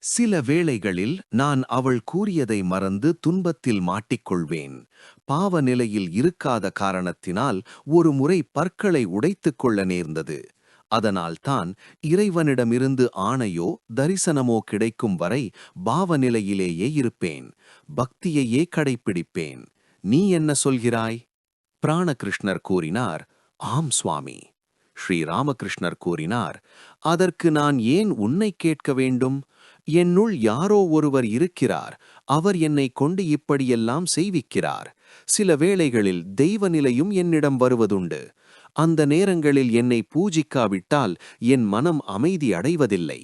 சில வேளைகளில் நான் அவள் கூறியதை மறந்து துன்பத்தில் மாட்டிக்கொள்வேன். பாவ நிலையில் இருக்காத காரணத்தினால் ஒரு முறை பற்களை உடைத்துக் கொள்ள நேர்ந்தது. அதனால்தான் இறைவனிடமிருந்து ஆணையோ தரிசனமோ கிடைக்கும் வரை பாவ நிலையிலேயே இருப்பேன். பக்தியையே கடைப்பிடிப்பேன். நீ என்ன சொல்கிறாய்? பிராணகிருஷ்ணர் கூறினார், ஆம் சுவாமி. ஸ்ரீராமகிருஷ்ணர் கூறினார், அதற்கு நான் ஏன் உன்னை கேட்க வேண்டும்? என்னுள் யாரோ ஒருவர் இருக்கிறார். அவர் என்னை கொண்டு இப்படியெல்லாம் செய்விக்கிறார். சில வேளைகளில் தெய்வ நிலையும் என்னிடம் வருவதுண்டு. அந்த நேரங்களில் என்னை பூஜிக்காவிட்டால் என் மனம் அமைதி அடைவதில்லை.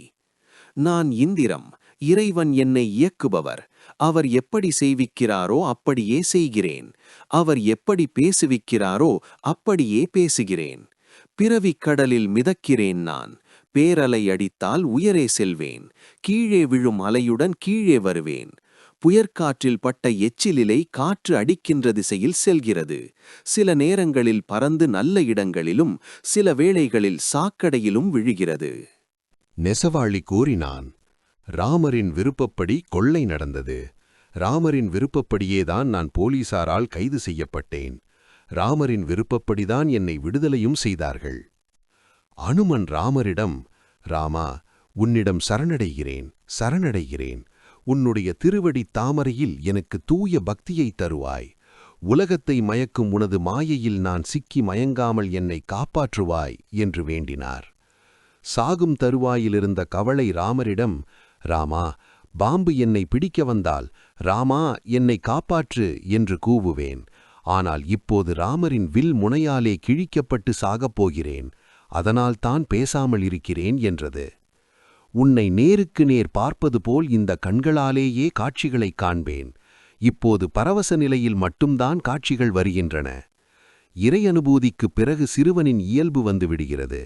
நான் இந்திரம். இறைவன் என்னை இயக்குபவர். அவர் எப்படி செய்விக்கிறாரோ அப்படியே செய்கிறேன். அவர் எப்படி பேசுவிக்கிறாரோ அப்படியே பேசுகிறேன். பிறவிக் கடலில் மிதக்கிறேன் நான். பேரலை அடித்தால் உயரே செல்வேன். கீழே விழும் அலையுடன் கீழே வருவேன். புயற்காற்றில் பட்ட எச்சிலிலை காற்று அடிக்கின்ற திசையில் செல்கிறது. சில நேரங்களில் பறந்து நல்ல இடங்களிலும் சில வேளைகளில் சாக்கடையிலும் விழுகிறது. நெசவாளி கூறினான், ராமரின் விருப்பப்படி கொள்ளை நடந்தது. ராமரின் விருப்பப்படியேதான் நான் போலீசாரால் கைது செய்யப்பட்டேன். ராமரின் விருப்பப்படிதான் என்னை விடுதலையும் செய்தார்கள். அனுமன் ராமரிடம், ராமா, உன்னிடம் சரணடைகிறேன், சரணடைகிறேன். உன்னுடைய திருவடி தாமரையில் எனக்கு தூய பக்தியை தருவாய். உலகத்தை மயக்கும் உனது மாயையில் நான் சிக்கி மயங்காமல் என்னை காப்பாற்றுவாய் என்று வேண்டினார். சாகும் தருவாயிலிருந்த கவளை ராமரிடம், ராமா, பாம்பு என்னை பிடிக்க வந்தால் ராமா என்னை காப்பாற்று என்று கூவுவேன். ஆனால் இப்போது ராமரின் வில் முனையாலே கிழிக்கப்பட்டு சாகப்போகிறேன். அதனால்தான் பேசாமல் இருக்கிறேன் என்றது. உன்னை நேருக்கு நேர் பார்ப்பது போல் இந்த கண்களாலேயே காட்சிகளைக் காண்பேன். இப்போது பரவச நிலையில் மட்டும்தான் காட்சிகள் வருகின்றன. இறை அனுபூதிக்குப் பிறகு சிறுவனின் இயல்பு வந்துவிடுகிறது.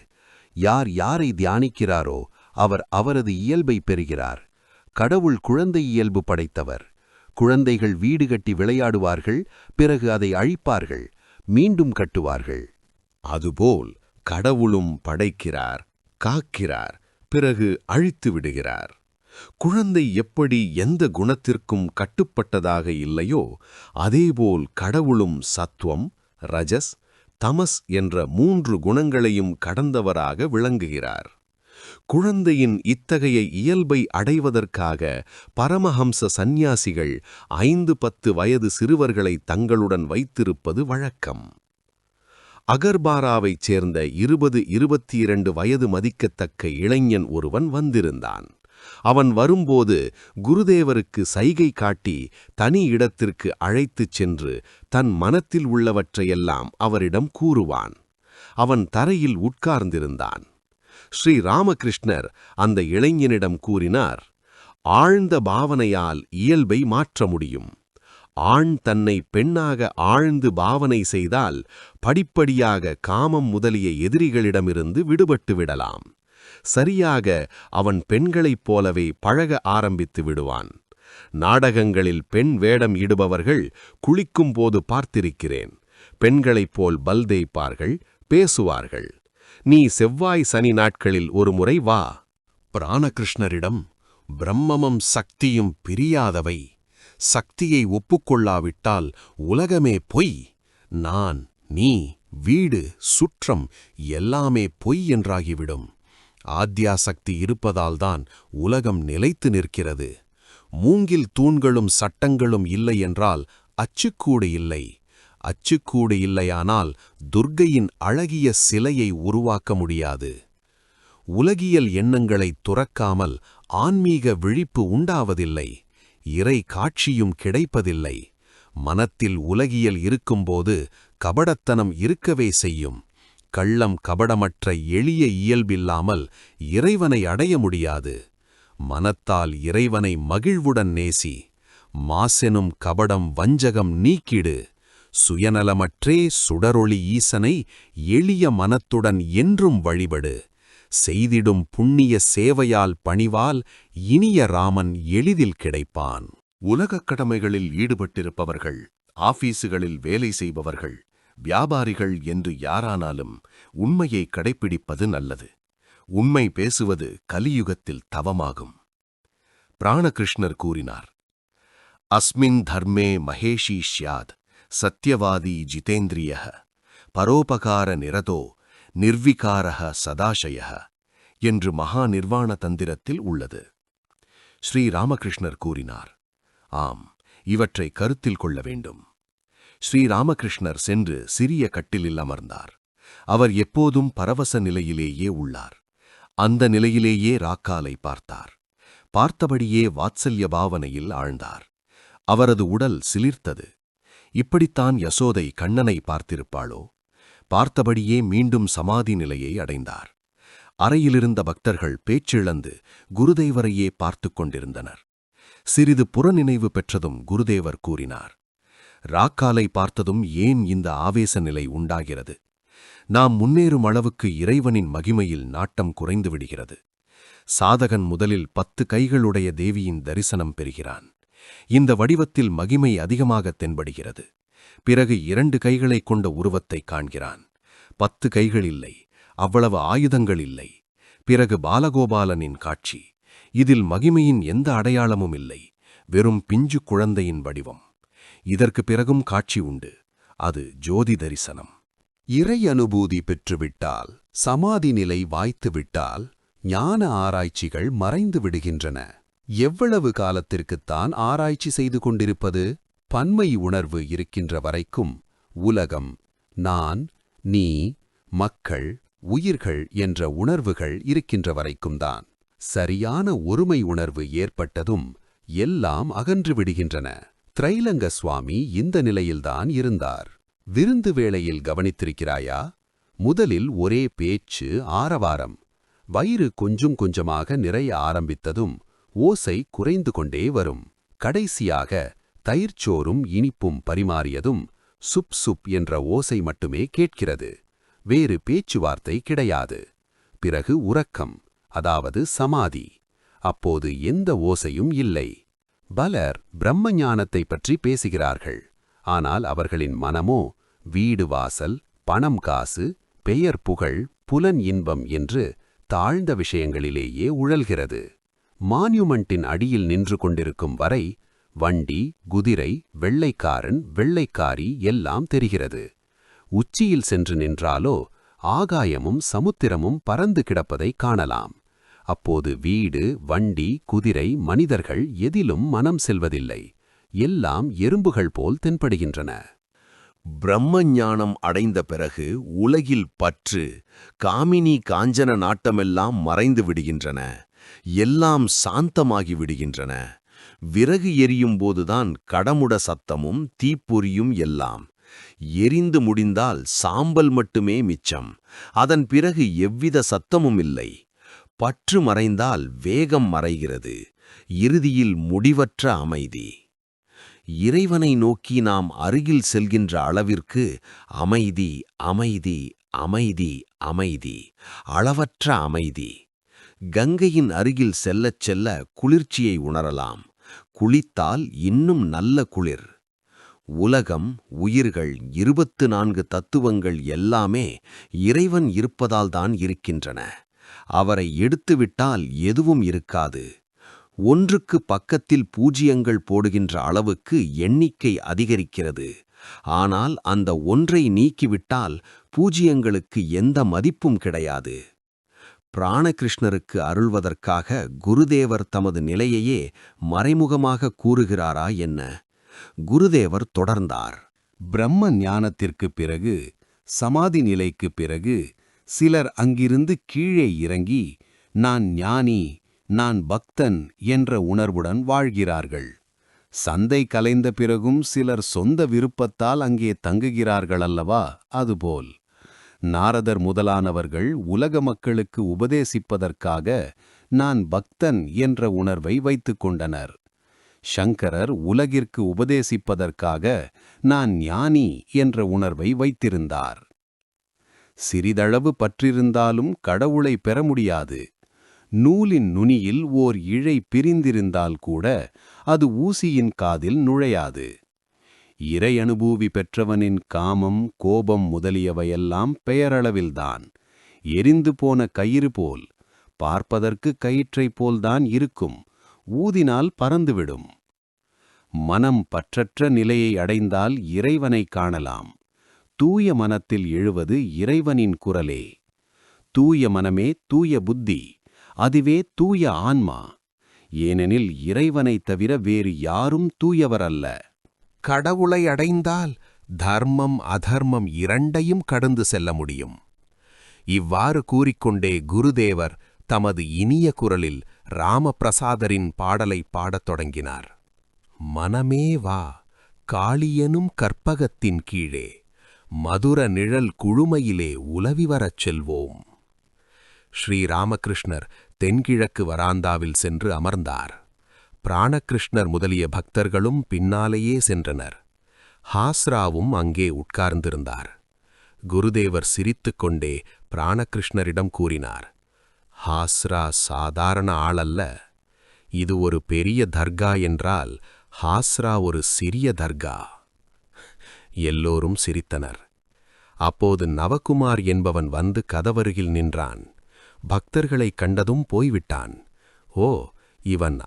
யார் யாரை தியானிக்கிறாரோ அவர் அவரது இயல்பை பெறுகிறார். கடவுள் குழந்தை இயல்பு படைத்தவர். குழந்தைகள் வீடு கட்டி விளையாடுவார்கள், பிறகு அதை அழிப்பார்கள், மீண்டும் கட்டுவார்கள். அதுபோல் கடவுளும் படைக்கிறார், காக்கிறார், பிறகு அழித்து விடுகிறார். குழந்தை எப்படி எந்த குணத்திற்கும் கட்டுப்பட்டதாக இல்லையோ அதேபோல் கடவுளும் சத்துவம், ரஜஸ், தமஸ் என்ற 3 குணங்களையும் கடந்தவராக விளங்குகிறார். குழந்தையின் இத்தகைய இயல்பை அடைவதற்காக பரமஹம்ச சந்நியாசிகள் 5-10 வயது சிறுவர்களை தங்களுடன் வைத்திருப்பது வழக்கம். அகர்பாராவைச் சேர்ந்த 20-22 வயது மதிக்கத்தக்க இளைஞன் ஒருவன் வந்திருந்தான். அவன் வரும்போது குருதேவருக்கு சைகை காட்டி தனி இடத்திற்கு அழைத்துச் சென்று தன் மனத்தில் உள்ளவற்றையெல்லாம் அவரிடம் கூறுவான். அவன் தரையில் உட்கார்ந்திருந்தான். ஸ்ரீ ராமகிருஷ்ணர் அந்த இளைஞனிடம் கூறினார், ஆழ்ந்த பாவனையால் இயல்பை மாற்ற முடியும். ஆண் தன்னை பெண்ணாக ஆழ்ந்து பாவனை செய்தால் படிப்படியாக காமம் முதலிய எதிரிகளிடமிருந்து விடுபட்டு விடலாம். சரியாக அவன் பெண்களைப் போலவே பழக ஆரம்பித்து விடுவான். நாடகங்களில் பெண் வேடம் இடுபவர்கள் குளிக்கும் போது பார்த்திருக்கிறேன். பெண்களைப் போல் பல் தேய்ப்பார்கள், பேசுவார்கள். நீ செவ்வாய் சனி நாட்களில் ஒரு முறை வா. பிராணகிருஷ்ணரிடம், பிரம்மமும் சக்தியும் பிரியாதவை. சக்தியை ஒப்புக்கொள்ளாவிட்டால் உலகமே பொய். நான், நீ, வீடு, சுற்றம் எல்லாமே பொய் என்றாகிவிடும். ஆத்யாசக்தி இருப்பதால்தான் உலகம் நிலைத்து நிற்கிறது. மூங்கில் தூண்களும் சட்டங்களும் இல்லை என்றால் அச்சுக்கூடு இல்லை. அச்சுக்கூடு இல்லையானால் துர்க்கையின் அழகிய சிலையை உருவாக்க முடியாது. உலகியல் எண்ணங்களைத் துறக்காமல் ஆன்மீக விழிப்பு உண்டாவதில்லை. இறை காட்சியும் கிடைப்பதில்லை. மனத்தில் உலகியல் இருக்கும்போது கபடத்தனம் இருக்கவே செய்யும். கள்ளம் கபடமற்ற எளிய இயல்பில்லாமல் இறைவனை அடைய முடியாது. மனத்தால் இறைவனை மகிழ்வுடன் நேசி. மாசெனும் கபடம் வஞ்சகம் நீக்கிடு. சுயநலமற்றே சுடரொளி ஈசனை எளிய மனத்துடன் என்றும் வழிபடு. செய்திடும் புண்ணிய சேவையால் பணிவால் இனிய ராமன் எளிதில் கிடைப்பான். உலகக் கடமைகளில் ஈடுபட்டிருப்பவர்கள், ஆபீசுகளில் வேலை செய்பவர்கள், வியாபாரிகள் என்று யாரானாலும் உண்மையை கடைப்பிடிப்பது நல்லது. உண்மை பேசுவது கலியுகத்தில் தவமாகும். பிராணகிருஷ்ணர் கூறினார். அஸ்மின் தர்மே மகேஷி ஸ்யாத் சத்யவாதி ஜிதேந்திரியः பரோபகார நிரதோ நிர்விகாரः சதாசயः என்று மகா நிர்வாண தந்திரத்தில் உள்ளது. ஸ்ரீ ராமகிருஷ்ணர் கூறினார், ஆம், இவற்றை கருத்தில் கொள்ள வேண்டும். ஸ்ரீராமகிருஷ்ணர் சென்று சிறிய கட்டிலில் அமர்ந்தார். அவர் எப்போதும் பரவச நிலையிலேயே உள்ளார். அந்த நிலையிலேயே ராக்காலை பார்த்தார். பார்த்தபடியே வாத்சல்ய பாவனையில் ஆழ்ந்தார். அவரது உடல் சிலிர்த்தது. இப்படித்தான் யசோதை கண்ணனை பார்த்திருப்பாளோ? பார்த்தபடியே மீண்டும் சமாதி நிலையை அடைந்தார். அறையிலிருந்த பக்தர்கள் பேச்சிழந்து குருதேவரையே பார்த்துக் கொண்டிருந்தனர். சிறிது புறநினைவு பெற்றதும் குருதேவர் கூறினார், ராக்காலை பார்த்ததும் ஏன் இந்த ஆவேச நிலை உண்டாகிறது? நாம் முன்னேறும் அளவுக்கு இறைவனின் மகிமையில் நாட்டம் குறைந்து விடுகிறது. சாதகன் முதலில் 10 கைகளுடைய தேவியின் தரிசனம் பெறுகிறான். இந்த வடிவத்தில் மகிமை அதிகமாக தென்படுகிறது. பிறகு 2 கைகளைக் கொண்ட உருவத்தை காண்கிறான். 10 கைகள் இல்லை, அவ்வளவு ஆயுதங்கள் இல்லை. பிறகு பாலகோபாலனின் காட்சி. இதில் மகிமையின் எந்த அடையாளமும் இல்லை, வெறும் பிஞ்சு குழந்தையின் வடிவம். இதற்கு பிறகும் காட்சி உண்டு, அது ஜோதி தரிசனம். இறை அனுபூதி பெற்றுவிட்டால், சமாதி நிலை வாய்த்துவிட்டால், ஞான ஆராய்ச்சிகள் மறைந்து விடுகின்றன. எவ்வளவு காலத்திற்குத்தான் ஆராய்ச்சி செய்து கொண்டிருப்பது? பன்மை உணர்வு இருக்கின்ற வரைக்கும், உலகம், நான், நீ, மக்கள், உயிர்கள் என்ற உணர்வுகள் இருக்கின்ற வரைக்கும்தான். சரியான ஒருமை உணர்வு ஏற்பட்டதும் எல்லாம் அகன்று விடுகின்றன. திரைலங்க சுவாமி இந்த நிலையில்தான் இருந்தார். விருந்து வேளையில் கவனித்திருக்கிறாயா? முதலில் ஒரே பேச்சு, ஆரவாரம். வயிறு கொஞ்சம் கொஞ்சமாக நிறைய ஆரம்பித்ததும் ஓசை குறைந்து கொண்டே வரும். கடைசியாக தயிர்ச்சோறும் இனிப்பும் பரிமாறியதும் சுப் சுப் என்ற ஓசை மட்டுமே கேட்கிறது. வேறு பேச்சுவார்த்தை கிடையாது. பிறகு உறக்கம், அதாவது சமாதி. அப்போது எந்த ஓசையும் இல்லை. பலர் பிரம்ம ஞானத்தைப் பற்றி பேசுகிறார்கள். ஆனால் அவர்களின் மனமோ வீடு வாசல், பணம் காசு, பெயர் புகழ், புலன் இன்பம் என்று தாழ்ந்த விஷயங்களிலேயே உழல்கிறது. மான்யூமெண்டின் அடியில் நின்று கொண்டிருக்கும் வரை வண்டி, குதிரை, வெள்ளைக்காரன், வெள்ளைக்காரி எல்லாம் தெரிகிறது. உச்சியில் சென்று நின்றாலோ ஆகாயமும் சமுத்திரமும் பறந்து கிடப்பதை காணலாம். அப்போது வீடு, வண்டி, குதிரை, மனிதர்கள் எதிலும் மனம் செல்வதில்லை. எல்லாம் எறும்புகள் போல் தென்படுகின்றன. பிரம்ம ஞானம் அடைந்த பிறகு உலகில் பற்று, காமினி காஞ்சன நாட்டமெல்லாம் மறைந்து விடுகின்றன. எல்லாம் சாந்தமாகி விடுகின்றன. விறகு எரியும் போதுதான் கடமுட சத்தமும் தீப்பொறியும் எல்லாம். எரிந்து முடிந்தால் சாம்பல் மட்டுமே மிச்சம். அதன் பிறகு எவ்வித சத்தமும் இல்லை. பற்று மறைந்தால் வேகம் மறைகிறது. இறுதியில் முடிவற்ற அமைதி. இறைவனை நோக்கி நாம் அருகில் செல்கின்ற அளவிற்கு அமைதி, அமைதி, அமைதி, அமைதி, அளவற்ற அமைதி. கங்கையின் அருகில் செல்லச் செல்ல குளிர்ச்சியை உணரலாம். குளித்தால் இன்னும் நல்ல குளிர். உலகம், உயிர்கள், 24 தத்துவங்கள் எல்லாமே இறைவன் இருப்பதால்தான் இருக்கின்றன. அவரை எடுத்துவிட்டால் எதுவும் இருக்காது. ஒன்றுக்கு பக்கத்தில் பூஜ்ஜியங்கள் போடுகின்ற அளவுக்கு எண்ணிக்கை அதிகரிக்கிறது. ஆனால் அந்த ஒன்றை நீக்கிவிட்டால் பூஜ்ஜியங்களுக்கு எந்த மதிப்பும் கிடையாது. பிராணகிருஷ்ணருக்கு அருள்வதற்காக குருதேவர் தமது நிலையையே மறைமுகமாக கூறுகிறாரா என்ன? குருதேவர் தொடர்ந்தார். பிரம்ம ஞானத்திற்குப் பிறகு, சமாதி நிலைக்குப் பிறகு சிலர் அங்கிருந்து கீழே இறங்கி நான் ஞானி, நான் பக்தன் என்ற உணர்வுடன் வாழ்கிறார்கள். சந்தை கலைந்த பிறகும் சிலர் சொந்த விருப்பத்தால் அங்கே தங்குகிறார்கள் அல்லவா? அதுபோல் நாரதர் முதலானவர்கள் உலக மக்களுக்கு உபதேசிப்பதற்காக நான் பக்தன் என்ற உணர்வை வைத்துக் கொண்டனர். சங்கரர் உலகிற்கு உபதேசிப்பதற்காக நான் ஞானி என்ற உணர்வை வைத்திருந்தார். சிறிதளவு பற்றிருந்தாலும் கடவுளை பெற முடியாது. நூலின் நுனியில் ஓர் இழை பிரிந்திருந்தால் கூட அது ஊசியின் காதில் நுழையாது. இறை அனுபூவி பெற்றவனின் காமம், கோபம் முதலியவையெல்லாம் பெயரளவில்தான். எரிந்து போன கயிறு போல், பார்ப்பதற்கு கயிற்றைப் போல்தான் இருக்கும். ஊதினால் பறந்துவிடும். மனம் பற்றற்ற நிலையை அடைந்தால் இறைவனை காணலாம். தூய மனத்தில் எழுவது இறைவனின் குரலே. தூய மனமே தூய புத்தி, அதுவே தூய ஆன்மா. ஏனெனில் இறைவனைத் தவிர வேறு யாரும் தூயவர் அல்ல. கடவுளை அடைந்தால் தர்மம் அதர்மம் இரண்டையும் கடந்து செல்ல முடியும். இவ்வாறு கூறிக்கொண்டே குருதேவர் தமது இனிய குரலில் ராமபிரசாதரின் பாடலை பாடத் தொடங்கினார். மனமே வா, காளியெனும் கற்பகத்தின் கீழே, மதுர நிழல் குழுமையிலே உலவி வரச் செல்வோம். ஸ்ரீராமகிருஷ்ணர் தென்கிழக்கு வராந்தாவில் சென்று அமர்ந்தார். பிராணகிருஷ்ணர் முதலிய பக்தர்களும் பின்னாலேயே சென்றனர். ஹாஸ்ராவும் அங்கே உட்கார்ந்திருந்தார். குருதேவர் சிரித்துக்கொண்டே பிராணகிருஷ்ணரிடம் கூறினார், ஹாஸ்ரா சாதாரண ஆளல்ல. இது ஒரு பெரிய தர்கா என்றால் ஹாஸ்ரா ஒரு சிறிய தர்கா. எல்லோரும் சிரித்தனர். அப்போது நவகுமார் என்பவன் வந்து கதவருகில் நின்றான். பக்தர்களை கண்டதும் போய்விட்டான். ஓ, இவன்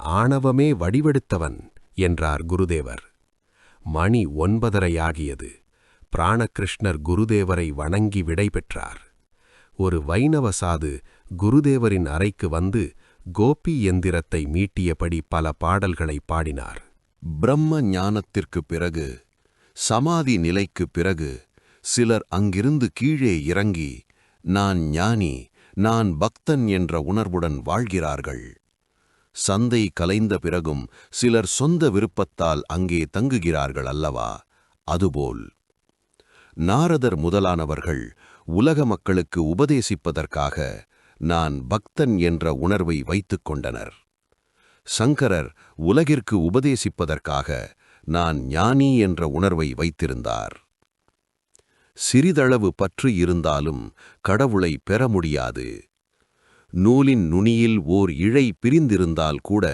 வடிவெடுத்தவன் என்றார் குருதேவர். மணி 9:30 பிராணகிருஷ்ணர் குருதேவரை வணங்கி விடை பெற்றார். ஒரு வைணவ சாது குருதேவரின் அறைக்கு வந்து கோபி எந்திரத்தை மீட்டியபடி பல பாடல்களை பாடினார். பிரம்ம ஞானத்திற்குப் பிறகு, சமாதி நிலைக்குப் பிறகு சிலர் அங்கிருந்து கீழே இறங்கி நான் ஞானி, நான் பக்தன் என்ற உணர்வுடன் வாழ்கிறார்கள். சந்தை கலைந்த பிறகும் சிலர் சொந்த விருப்பத்தால் அங்கே தங்குகிறார்கள் அல்லவா? அதுபோல் நாரதர் முதலானவர்கள் உலக மக்களுக்கு உபதேசிப்பதற்காக நான் பக்தன் என்ற உணர்வை வைத்துக் கொண்டனர். சங்கரர் உலகிற்கு உபதேசிப்பதற்காக நான் ஞானி என்ற உணர்வை வைத்திருந்தார். சிறிதளவு பற்று இருந்தாலும் கடவுளை பெற முடியாது. நூலின் நுனியில் ஓர் இழை பிரிந்திருந்தால் கூட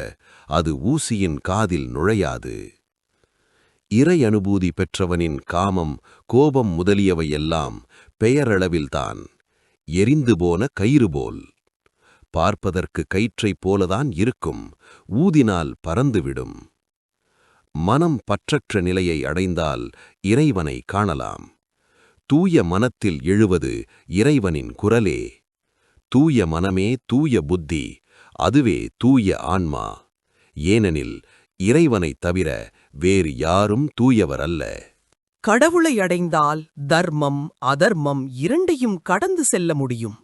அது ஊசியின் காதில் நுழையாது. இறை அனுபூதி பெற்றவனின் காமம், கோபம் முதலியவையெல்லாம் பெயரளவில்தான், எரிந்து போன கயிறு போல். பார்ப்பதற்கு கயிற்றைப் போலதான் இருக்கும், ஊதினால் பறந்துவிடும். மனம் பற்றற்ற நிலையை அடைந்தால் இறைவனை காணலாம். தூய மனத்தில் எழுவது இறைவனின் குரலே. தூய மனமே தூய புத்தி, அதுவே தூய ஆன்மா. ஏனெனில் இறைவனைத் தவிர வேறு யாரும் தூயவர் அல்ல. கடவுளை அடைந்தால் தர்மம் அதர்மம் இரண்டையும் கடந்து செல்ல முடியும்.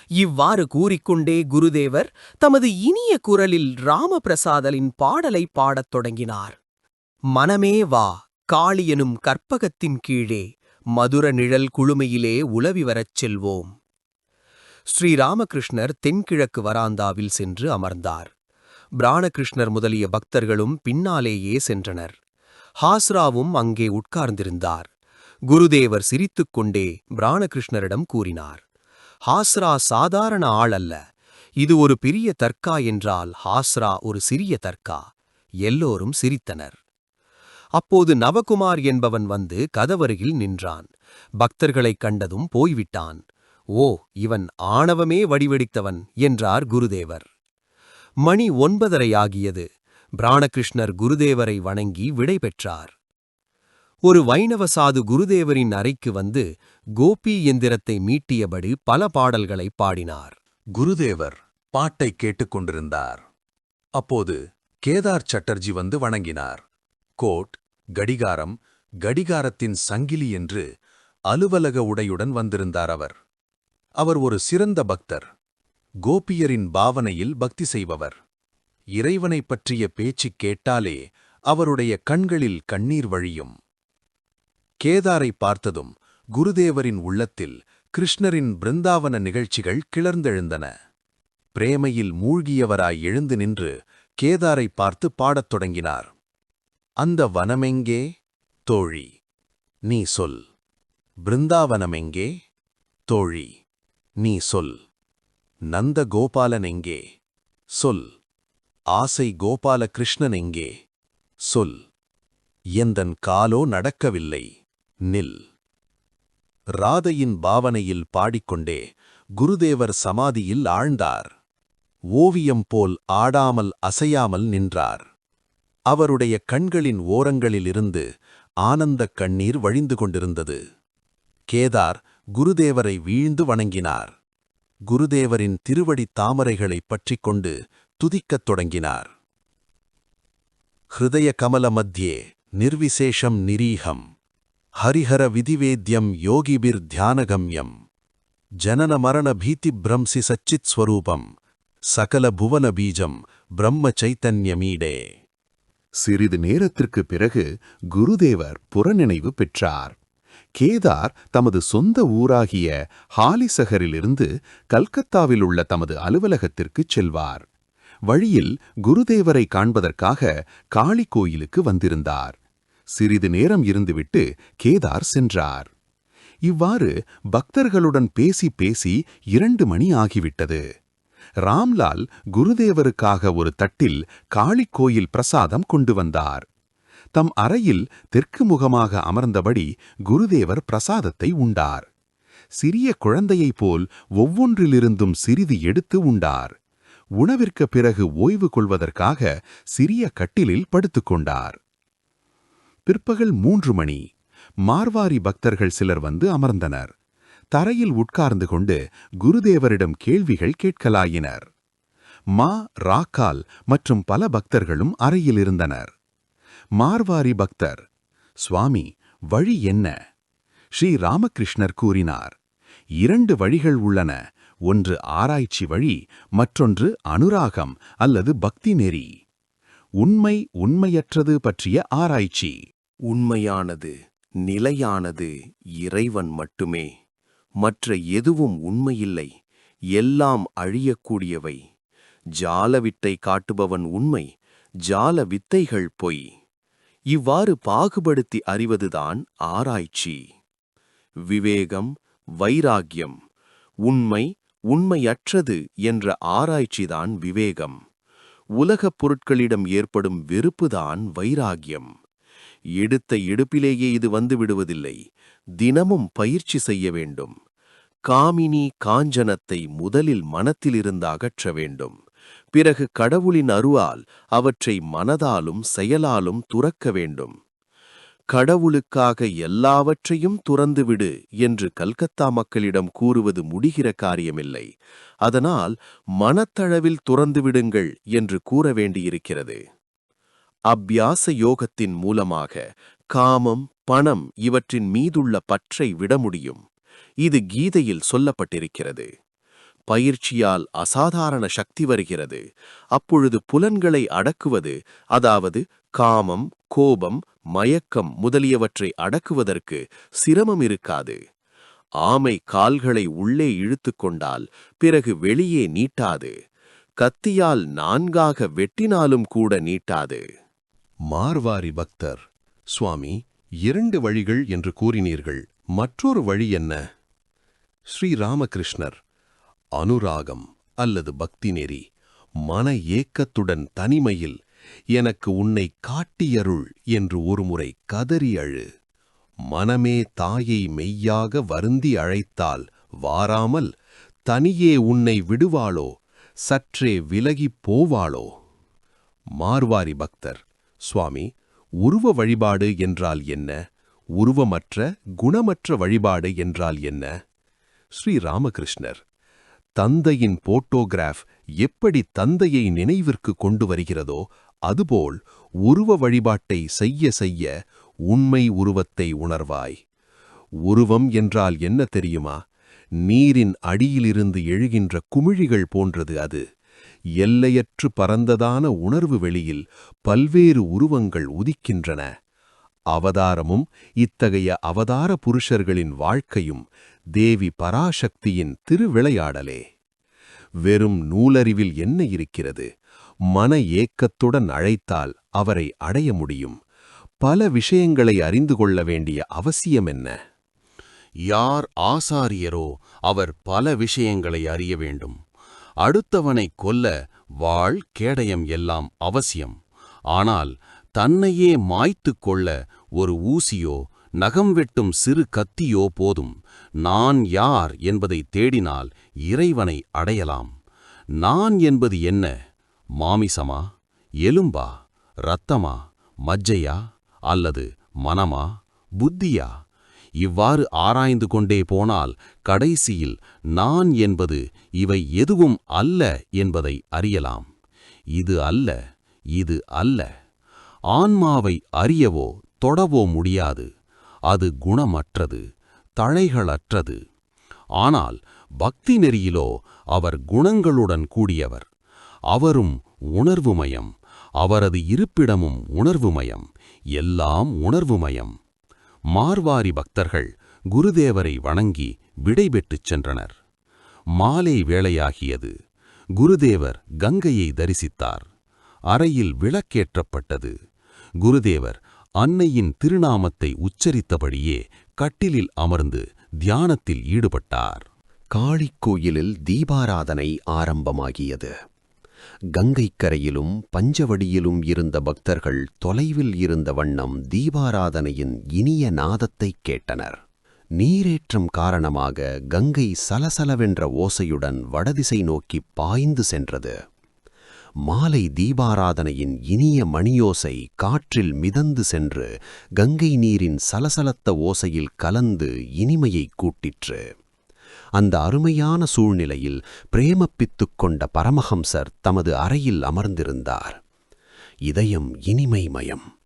இவ்வாறு கூறிக்கொண்டே குருதேவர் தமது இனிய குரலில் ராமபிரசாதலின் பாடலை பாடத் தொடங்கினார். மனமே வா, காளியெனும் கற்பகத்தின் கீழே, மதுர நிழல் குழுமையிலே உலவி வரச் செல்வோம். ஸ்ரீராமகிருஷ்ணர் தென்கிழக்கு வராந்தாவில் சென்று அமர்ந்தார். பிராணகிருஷ்ணர் முதலிய பக்தர்களும் பின்னாலேயே சென்றனர். ஹாஸ்ராவும் அங்கே உட்கார்ந்திருந்தார். குருதேவர் சிரித்துக்கொண்டே பிராணகிருஷ்ணரிடம் கூறினார், ஹாஸ்ரா சாதாரண ஆள் அல்ல. இது ஒரு பெரிய தர்கா என்றால் ஹாஸ்ரா ஒரு சிறிய தர்கா. எல்லோரும் சிரித்தனர். அப்போது நவகுமார் என்பவன் வந்து கதவருகில் நின்றான். பக்தர்களைக் கண்டதும் போய்விட்டான். ஓ, இவன் ஆணவமே வடிவெடுத்தவன் என்றார் குருதேவர். மணி 9:30 பிராணகிருஷ்ணர் குருதேவரை வணங்கி விடை பெற்றார். ஒரு வைணவ சாது குருதேவரின் அறைக்கு வந்து கோபி எந்திரத்தை மீட்டியபடி பல பாடல்களை பாடினார். குருதேவர் பாட்டை கேட்டுக்கொண்டிருந்தார். அப்போது கேதார் சட்டர்ஜி வந்து வணங்கினார். கோட், கடிகாரம், கடிகாரத்தின் சங்கிலி என்று அலுவலக உடையுடன் வந்திருந்தார் அவர். அவர் ஒரு சிறந்த பக்தர். கோபியரின் பாவனையில் பக்தி செய்பவர். இறைவனைப் பற்றிய பேச்சு கேட்டாலே அவருடைய கண்களில் கண்ணீர் வழியும். கேதாரை பார்த்ததும் குருதேவரின் உள்ளத்தில் கிருஷ்ணரின் பிருந்தாவன நிகழ்ச்சிகள் கிளர்ந்தெழுந்தன. பிரேமையில் மூழ்கியவராய் எழுந்து நின்று கேதாரை பார்த்து பாடத் தொடங்கினார். அந்த வனமெங்கே தோழி, நீ சொல். பிருந்தாவனமெங்கே தோழி, நீ சொல். நந்த கோபாலன் எங்கே சொல். ஆசை கோபால கிருஷ்ணன் எங்கே சொல். எந்தன் காலோ நடக்கவில்லை, நில். ராதையின் பாவனையில் பாடிக்கொண்டே குருதேவர் சமாதியில் ஆழ்ந்தார். ஓவியம் போல் ஆடாமல் அசையாமல் நின்றார். அவருடைய கண்களின் ஓரங்களிலிருந்து ஆனந்தக் கண்ணீர் வழிந்து கொண்டிருந்தது. கேதார் குருதேவரை வீழ்ந்து வணங்கினார். குருதேவரின் திருவடித் தாமரைகளைப் பற்றிக் கொண்டு துதிக்கத் தொடங்கினார். ஹிருதய கமல மத்தியே நிர்விசேஷம் நிரீகம் ஹரிஹர விதிவேத்யம் யோகிபிர் தியானகம்யம் ஜனன மரண பீதிப்ரம்சி சச்சித் ஸ்வரூபம் சகல புவன பீஜம் பிரம்ம சைத்தன்யமீடே. சிறிது நேரத்திற்குப் பிறகு குருதேவர் புறநினைவு பெற்றார். கேதார் தமது சொந்த ஊராகிய ஹாலிசகரிலிருந்து கல்கத்தாவில் உள்ள தமது அலுவலகத்திற்குச் செல்வார். வழியில் குருதேவரை காண்பதற்காக காளி கோயிலுக்கு வந்திருந்தார். சிறிது நேரம் இருந்துவிட்டு கேதார் சென்றார். இவ்வாறு பக்தர்களுடன் பேசி பேசி 2 மணி ஆகிவிட்டது. ராம்லால் குருதேவருக்காக ஒரு தட்டில் காளிக்கோயில் பிரசாதம் கொண்டு வந்தார். தம் அறையில் தெற்கு முகமாக அமர்ந்தபடி குருதேவர் பிரசாதத்தை உண்டார். சிறிய குழந்தையைப் போல் ஒவ்வொன்றிலிருந்தும் சிறிது எடுத்து உண்டார். உணவிற்கு பிறகு ஓய்வு கொள்வதற்காக சிறிய கட்டிலில் படுத்துக்கொண்டார். பிற்பகல் 3 மணி. மார்வாரி பக்தர்கள் சிலர் வந்து அமர்ந்தனர். தரையில் உட்கார்ந்து கொண்டு குருதேவரிடம் கேள்விகள் கேட்கலாயினர். ராக்கால் மற்றும் பல பக்தர்களும் அறையில் இருந்தனர். மார்வாரி பக்தர், சுவாமி, வழி என்ன? ஸ்ரீ ராமகிருஷ்ணர் கூறினார், 2 வழிகள் உள்ளன. ஒன்று ஆராய்ச்சி வழி, மற்றொன்று அனுராகம் அல்லது பக்தி நெறி. உண்மை உண்மையற்றது பற்றிய ஆராய்ச்சி. உண்மையானது, நிலையானது இறைவன் மட்டுமே. மற்ற எதுவும் உண்மையில்லை, எல்லாம் அழியக்கூடியவை. ஜால வித்தை காட்டுபவன் உண்மை, ஜால வித்தைகள் பொய். இவ்வாறு பாகுபடுத்தி அறிவதுதான் ஆராய்ச்சி. விவேகம், வைராக்கியம், உண்மை உண்மையற்றது என்ற ஆராய்ச்சிதான் விவேகம். உலகப் பொருட்களிடம் ஏற்படும் வெறுப்புதான் வைராக்கியம். எடுத்த எடுப்பிலேயே இது வந்துவிடுவதில்லை, தினமும் பயிற்சி செய்ய வேண்டும். காமினி காஞ்சனத்தை முதலில் மனத்திலிருந்து அகற்ற வேண்டும். பிறகு கடவுளின் அருளால் அவற்றை மனதாலும் செயலாலும் துறக்க வேண்டும். கடவுளுக்காக எல்லாவற்றையும் துறந்துவிடு என்று கல்கத்தா மக்களிடம் கூறுவது முடிகிற காரியமில்லை. அதனால் மனத்தளவில் துறந்துவிடுங்கள் என்று கூற வேண்டியிருக்கிறது. அபியாச யோகத்தின் மூலமாக காமம், பணம் இவற்றின் மீதுள்ள பற்றை விட முடியும். இது கீதையில் சொல்லப்பட்டிருக்கிறது. பயிற்சியால் அசாதாரண சக்தி வருகிறது. அப்பொழுது புலன்களை அடக்குவது, அதாவது காமம், கோபம், மயக்கம் முதலியவற்றை அடக்குவதற்கு சிரமம் இருக்காது. ஆமை கால்களை உள்ளே இழுத்துக் கொண்டால் பிறகு வெளியே நீட்டாது. கத்தியால் 4ஆக வெட்டினாலும் கூட நீட்டாது. மார்வாரி பக்தர், சுவாமி, 2 வழிகள் என்று கூறினீர்கள். மற்றொரு வழி என்ன? ஸ்ரீ ராமகிருஷ்ணர், அனுராகம் அல்லது பக்தி நெறி. மன ஏக்கத்துடன் தனிமையில் எனக்கு உன்னை காட்டியருள் என்று ஒருமுறை கதறி அழு. மனமே தாயை மெய்யாக வருந்தி அழைத்தால் வாராமல் தனியே உன்னை விடுவாளோ, சற்றே விலகிப் போவாளோ? மார்வாரி பக்தர், சுவாமி, உருவ வழிபாடு என்றால் என்ன? உருவமற்ற குணமற்ற வழிபாடு என்றால் என்ன? ஸ்ரீ ராமகிருஷ்ணர், தந்தையின் போட்டோகிராஃப் எப்படி தந்தையை நினைவிற்கு கொண்டு வருகிறதோ அதுபோல் உருவ வழிபாட்டை செய்ய செய்ய உண்மை உருவத்தை உணர்வாய். உருவம் என்றால் என்ன தெரியுமா? நீரின் அடியிலிருந்து எழுகின்ற குமிழிகள் போன்றது அது. எல்லையற்று பரந்ததான உணர்வு வெளியில் பல்வேறு உருவங்கள் உதிக்கின்றன. அவதாரமும் இத்தகைய அவதார புருஷர்களின் வாழ்க்கையும் தேவி பராசக்தியின் திருவிளையாடலே. வெறும் நூலறிவில் என்ன இருக்கிறது? மன ஏக்கத்துடன் அழைத்தால் அவரை அடைய முடியும். பல விஷயங்களை அறிந்து கொள்ள வேண்டிய அவசியம் என்ன? யார் ஆசாரியரோ அவர் பல விஷயங்களை அறிய வேண்டும். அடுத்தவனைக் கொல்ல வாள், கேடயம் எல்லாம் அவசியம். ஆனால் தன்னையே மாய்த்துக் கொள்ள ஒரு ஊசியோ நகம் வெட்டும் சிறு கத்தியோ போதும். நான் யார் என்பதை தேடினால் இறைவனை அடையலாம். நான் என்பது என்ன? மாமிசமா, எலும்பா, இரத்தமா, மஜ்ஜையா, அல்லது மனமா, புத்தியா? இவ்வாறு ஆராய்ந்து கொண்டே போனால் கடைசியில் நான் என்பது இவை எதுவும் அல்ல என்பதை அறியலாம். இது அல்ல, இது அல்ல. ஆன்மாவை அறியவோ தொடவோ முடியாது. அது குணமற்றது, தழைகளற்றது. ஆனால் பக்தி நெறியிலோ அவர் குணங்களுடன் கூடியவர். அவரும் உணர்வுமயம், அவரது இருப்பிடமும் உணர்வுமயம், எல்லாம் உணர்வுமயம். மார்வாரி பக்தர்கள் குருதேவரை வணங்கி விடைபெற்றுச் சென்றனர். மாலை வேளையாகியது. குருதேவர் கங்கையை தரிசித்தார். அறையில் விளக்கேற்றப்பட்டது. குருதேவர் அன்னையின் திருநாமத்தை உச்சரித்தபடியே கட்டிலில் அமர்ந்து தியானத்தில் ஈடுபட்டார். காளிக்கோயிலில் தீபாராதனை ஆரம்பமாகியது. கங்கைக்கரையிலும் பஞ்சவடியிலும் இருந்த பக்தர்கள் தொலைவில் இருந்த வண்ணம் தீபாராதனையின் இனிய நாதத்தைக் கேட்டனர். நீரேற்றம் காரணமாக கங்கை சலசலவென்ற ஓசையுடன் வடதிசை நோக்கி பாய்ந்து சென்றது. மாலை தீபாராதனையின் இனிய மணியோசை காற்றில் மிதந்து சென்று கங்கை நீரின் சலசலத்த ஓசையில் கலந்து இனிமையைக் கூட்டிற்று. அந்த அருமையான சூழ்நிலையில் பிரேமப்பித்துக் கொண்ட பரமஹம்சர் தமது அறையில் அமர்ந்திருந்தார். இதயம் இனிமைமயம்,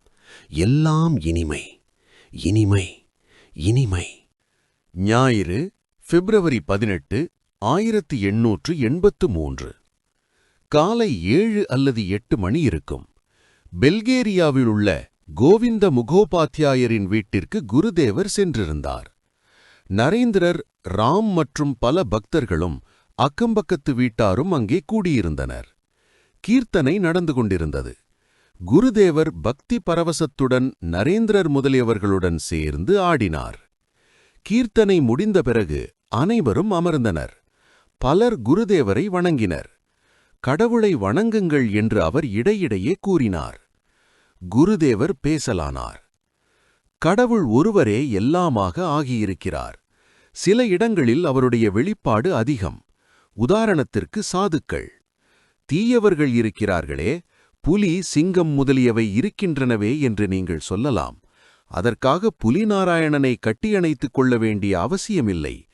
எல்லாம் இனிமை, இனிமை, இனிமை. ஞாயிறு, பிப்ரவரி 18, 1883. காலை 7 அல்லது 8 மணி இருக்கும். பெல்கேரியாவிலுள்ள கோவிந்த முகோபாத்யாயரின் வீட்டிற்கு குருதேவர் சென்றிருந்தார். நரேந்திரர், ராம் மற்றும் பல பக்தர்களும் அக்கம்பக்கத்து வீட்டாரும் அங்கே கூடியிருந்தனர். கீர்த்தனை நடந்து கொண்டிருந்தது. குருதேவர் பக்தி பரவசத்துடன் நரேந்திரர் முதலியவர்களுடன் சேர்ந்து ஆடினார். கீர்த்தனை முடிந்த பிறகு அனைவரும் அமர்ந்தனர். பலர் குருதேவரை வணங்கினர். கடவுளை வணங்குங்கள் என்று அவர் இடையிடையே கூறினார். குருதேவர் பேசலானார். கடவுள் ஒருவரே எல்லாமாக ஆகியிருக்கிறார். சில இடங்களில் அவருடைய வெளிப்பாடு அதிகம். உதாரணத்திற்கு சாதுக்கள். தீயவர்கள் இருக்கிறார்களே, புலி, சிங்கம் முதலியவை இருக்கின்றனவே என்று நீங்கள் சொல்லலாம். அதற்காக புலிநாராயணனை கட்டியணைத்துக் கொள்ள வேண்டிய அவசியமில்லை.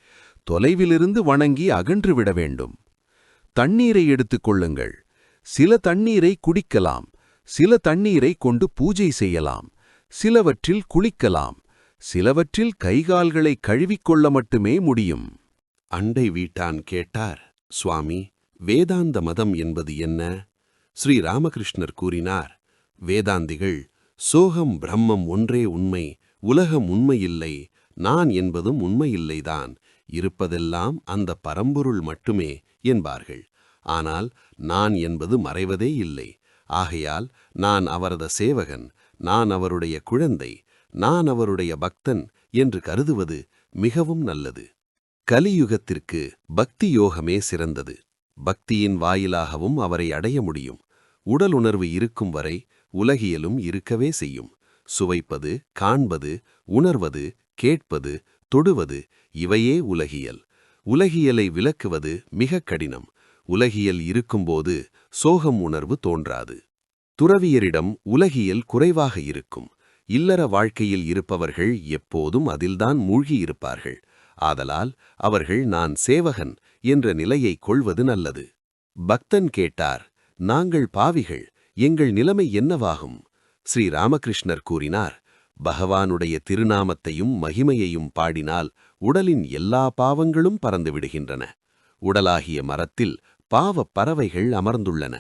தொலைவிலிருந்து வணங்கி அகன்றுவிட வேண்டும். தண்ணீரை எடுத்துக் கொள்ளுங்கள். சில தண்ணீரை குடிக்கலாம், சில தண்ணீரை கொண்டு பூஜை செய்யலாம், சிலவற்றில் குளிக்கலாம், சிலவற்றில் கைகால்களை கழுவிக்கொள்ள மட்டுமே முடியும். அண்டை வீட்டான் கேட்டார், சுவாமி, வேதாந்த மதம் என்பது என்ன? ஸ்ரீ ராமகிருஷ்ணர் கூறினார், வேதாந்திகள், சோகம் பிரம்மம் ஒன்றே உண்மை, உலகம் உண்மையில்லை, நான் என்பதும் உண்மையில்லைதான், இருப்பதெல்லாம் அந்த பரம்பொருள் மட்டுமே என்பார்கள். ஆனால் நான் என்பது மறைவதே இல்லை. ஆகையால் நான் அவரது சேவகன், நான் அவருடைய குழந்தை, நான் அவருடைய பக்தன் என்று கருதுவது மிகவும் நல்லது. கலியுகத்திற்கு பக்தி யோகமே சிறந்தது. பக்தியின் வாயிலாகவும் அவரை அடைய முடியும். உடலுணர்வு இருக்கும் வரை உலகியலும் இருக்கவே செய்யும். சுவைப்பது, காண்பது, உணர்வது, கேட்பது, தொடுவது இவையே உலகியல். உலகியலை விலக்குவது மிக கடினம். உலகியல் இருக்கும்போது சோகம் உணர்வு தோன்றாது. துறவியரிடம் உலகியல் குறைவாக இருக்கும். இல்லற வாழ்க்கையில் இருப்பவர்கள் எப்போதும் அதில்தான் மூழ்கியிருப்பார்கள். ஆதலால் அவர்கள் நான் சேவகன் என்ற நிலையை கொள்வது நல்லது. பக்தன் கேட்டார், நாங்கள் பாவிகள், எங்கள் நிலைமை என்னவாகும்? ஸ்ரீ ராமகிருஷ்ணர் கூறினார், பகவானுடைய திருநாமத்தையும் மகிமையையும் பாடினால் உடலின் எல்லா பாவங்களும் பறந்துவிடுகின்றன. உடலாகிய மரத்தில் பாவப் பறவைகள் அமர்ந்துள்ளன.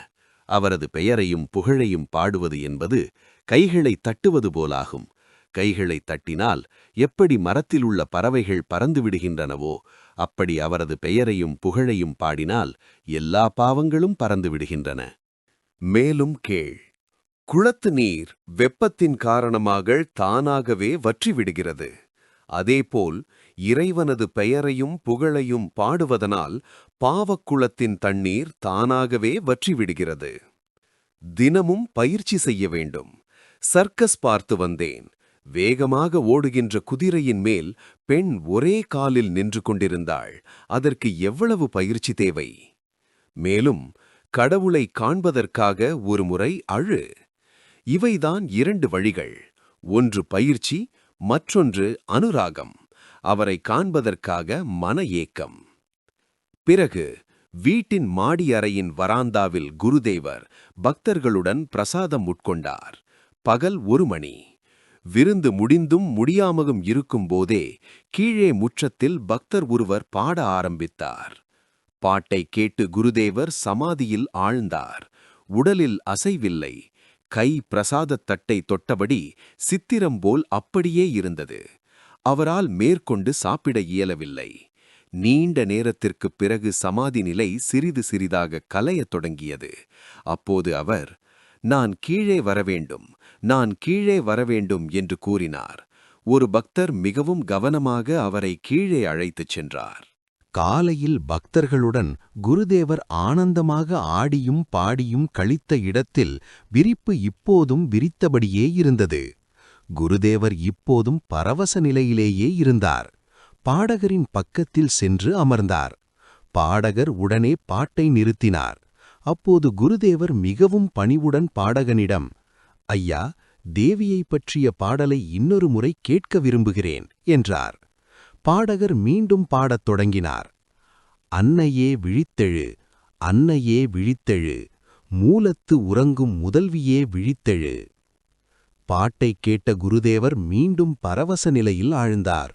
அவரது பெயரையும் புகழையும் பாடுவது என்பது கைகளை தட்டுவது போலாகும். கைகளை தட்டினால் எப்படி மரத்தில் உள்ள பறவைகள் பறந்துவிடுகின்றனவோ, அப்படி அவரது பெயரையும் புகழையும் பாடினால் எல்லா பாவங்களும் பறந்துவிடுகின்றன. மேலும் கேள். குளத்து நீர் வெப்பத்தின் காரணமாக தானாகவே வற்றிவிடுகிறது. அதேபோல் இறைவனது பெயரையும் புகழையும் பாடுவதனால் பாவக்குளத்தின் தண்ணீர் தானாகவே வற்றிவிடுகிறது. தினமும் பயிற்சி செய்ய வேண்டும். சர்க்கஸ் பார்த்து வந்தேன். வேகமாக ஓடுகின்ற குதிரையின் மேல் பெண் ஒரே காலில் நின்று கொண்டிருந்தாள். அதற்கு எவ்வளவு பயிற்சி தேவை? மேலும் கடவுளை காண்பதற்காக ஒருமுறை அழு. இவைதான் 2 வழிகள். ஒன்று பயிற்சி, மற்றொன்று அனுராகம், அவரை காண்பதற்காக மன ஏக்கம். பிறகு வீட்டின் மாடி அறையின் வராந்தாவில் குருதேவர் பக்தர்களுடன் பிரசாதம் உட்கொண்டார். பகல் 1 மணி. விருந்து முடிந்தும் முடியாமலும் இருக்கும்போதே கீழே முற்றத்தில் பக்தர் ஒருவர் பாட ஆரம்பித்தார். பாட்டை கேட்டு குருதேவர் சமாதியில் ஆழ்ந்தார். உடலில் அசைவில்லை. கை பிரசாதத் தட்டை தொட்டபடி சித்திரம் போல் அப்படியே இருந்தது. அவரால் மேற்கொண்டு சாப்பிட இயலவில்லை. நீண்ட நேரத்திற்குப் பிறகு சமாதி நிலை சிறிது சிறிதாக கலையத் தொடங்கியது. அப்போது அவர், நான் கீழே வரவேண்டும், நான் கீழே வரவேண்டும் என்று கூறினார். ஒரு பக்தர் மிகவும் கவனமாக அவரை கீழே அழைத்துச் சென்றார். காலையில் பக்தர்களுடன் குருதேவர் ஆனந்தமாக ஆடியும் பாடியும் கழித்த இடத்தில் விரிப்பு இப்போதும் விரித்தபடியே இருந்தது. குருதேவர் இப்போதும் பரவச நிலையிலேயே இருந்தார். பாடகரின் பக்கத்தில் சென்று அமர்ந்தார். பாடகர் உடனே பாட்டை நிறுத்தினார். அப்போது குருதேவர் மிகவும் பணிவுடன் பாடகனிடம், ஐயா, தேவியைப் பற்றிய பாடலை இன்னொரு முறை கேட்க விரும்புகிறேன் என்றார். பாடகர் மீண்டும் பாடத் தொடங்கினார். அன்னையே விழித்தெழு, அன்னையே விழித்தெழு, மூலத்து உறங்கும் முதல்வியே விழித்தெழு. பாட்டை கேட்ட குருதேவர் மீண்டும் பரவச நிலையில் ஆழ்ந்தார்.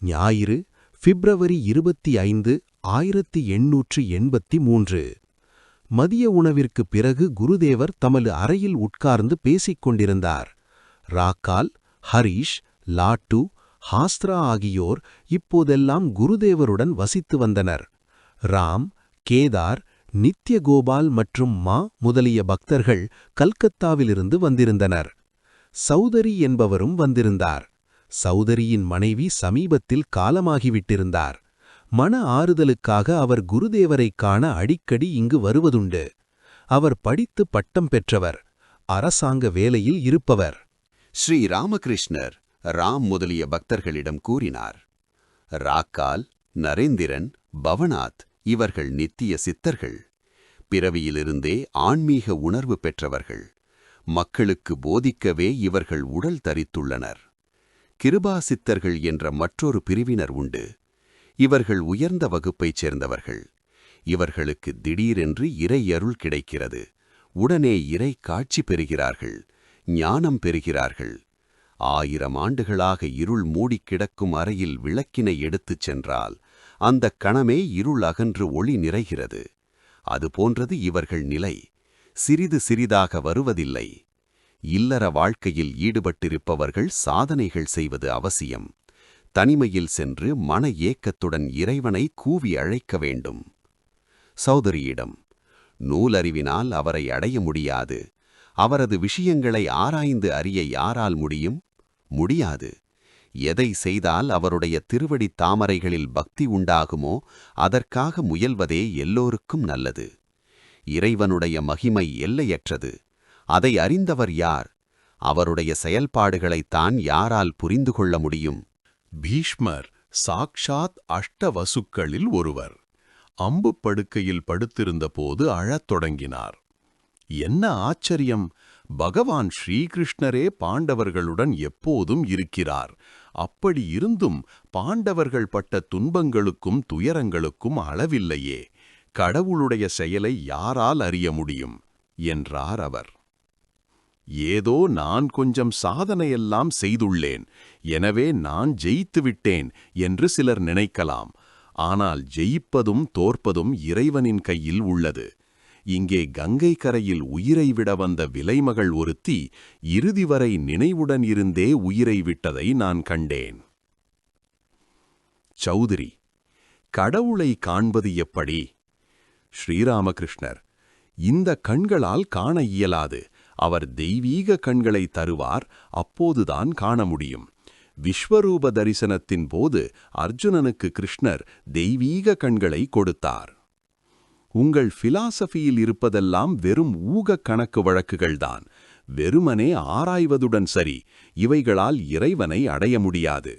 ஞாயிறு, பிப்ரவரி 25, 1883. மதிய உணவிற்குப் பிறகு குருதேவர் தமது அறையில் உட்கார்ந்து பேசிக் கொண்டிருந்தார். ராக்கால், ஹரீஷ், லாட்டு, ஹாஸ்த்ரா ஆகியோர் இப்போதெல்லாம் குருதேவருடன் வசித்து வந்தனர். ராம், கேதார், நித்யகோபால் மற்றும் மா முதலிய பக்தர்கள் கல்கத்தாவிலிருந்து வந்திருந்தனர். சௌதரி என்பவரும் வந்திருந்தார். சௌதரியின் மனைவி சமீபத்தில் காலமாகிவிட்டிருந்தார். மன ஆறுதலுக்காக அவர் குருதேவரைக் காண அடிக்கடி இங்கு வருவதுண்டு. அவர் படித்து பட்டம் பெற்றவர், அரசாங்க வேலையில் இருப்பவர். ஸ்ரீ ராமகிருஷ்ணர் ராம் முதலிய பக்தர்களிடம் கூறினார். ராக்கால், நரேந்திரன், பவநாத் இவர்கள் நித்திய சித்தர்கள். பிறவியிலிருந்தே ஆன்மீக உணர்வு பெற்றவர்கள். மக்களுக்கு போதிக்கவே இவர்கள் உடல் தரித்துள்ளனர். கிருபா சித்தர்கள் என்ற மற்றொரு பிரிவினர் உண்டு. இவர்கள் உயர்ந்த வகுப்பைச் சேர்ந்தவர்கள். இவர்களுக்கு திடீரென்று இறை அருள் கிடைக்கிறது. உடனே இறை காட்சி பெறுகிறார்கள், ஞானம் பெறுகிறார்கள். 1000 ஆண்டுகளாக இருள் மூடிக் கிடக்கும் அறையில் விளக்கினை எடுத்துச் சென்றால் அந்தக் கணமே இருள் அகன்று ஒளி நிறைகிறது. அதுபோன்றது இவர்கள் நிலை. சிறிது சிறிதாக வருவதில்லை. இல்லற வாழ்க்கையில் ஈடுபட்டிருப்பவர்கள் சாதனைகள் செய்வது அவசியம். தனிமையில் சென்று மன ஏக்கத்துடன் இறைவனை கூவி அழைக்க வேண்டும். சௌதரியிடம், நூலறிவினால் அவரை அடைய முடியாது. அவரது விஷயங்களை ஆராய்ந்து அறிய யாரால் முடியும்? முடியாது. எதை செய்தால் அவருடைய திருவடித் தாமரைகளில் பக்தி உண்டாகுமோ அதற்காக முயல்வதே எல்லோருக்கும் நல்லது. இறைவனுடைய மகிமை எல்லையற்றது. அதை அறிந்தவர் யார்? அவருடைய செயல்பாடுகளைத்தான் யாரால் புரிந்து கொள்ள முடியும்? பீஷ்மர் சாக்ஷாத் அஷ்டவசுக்களில் ஒருவர். அம்பு படுக்கையில் படுத்திருந்தபோது அழத் தொடங்கினார். என்ன ஆச்சரியம்! பகவான் ஸ்ரீகிருஷ்ணரே பாண்டவர்களுடன் எப்போதும் இருக்கிறார். அப்படி இருந்தும் பாண்டவர்கள் பட்ட துன்பங்களுக்கும் துயரங்களுக்கும் அளவில்லையே. கடவுளுடைய செயலை யாரால் அறிய முடியும் என்றார் அவர். ஏதோ நான் கொஞ்சம் சாதனையெல்லாம் செய்துள்ளேன், எனவே நான் ஜெயித்துவிட்டேன் என்று சிலர் நினைக்கலாம். ஆனால் ஜெயிப்பதும் தோற்பதும் இறைவனின் கையில் உள்ளது. இங்கே கங்கை கரையில் உயிரை விட வந்த விலைமகள் ஒருத்தி இறுதி வரை நினைவுடன் இருந்தே உயிரை விட்டதை நான் கண்டேன். சௌதரி, கடவுளை காண்பது எப்படி? ஸ்ரீராமகிருஷ்ணர், இந்த கண்களால் காண இயலாது. அவர் தெய்வீக கண்களை தருவார், அப்போதுதான் காண முடியும். விஸ்வரூப தரிசனத்தின் போது அர்ஜுனனுக்கு கிருஷ்ணர் தெய்வீக கண்களை கொடுத்தார். உங்கள் பிலாசபியில் இருப்பதெல்லாம் வெறும் ஊக கணக்கு வழக்குகள்தான். வெறுமனே ஆராய்வதுடன் சரி, இவைகளால் இறைவனை அடைய முடியாது.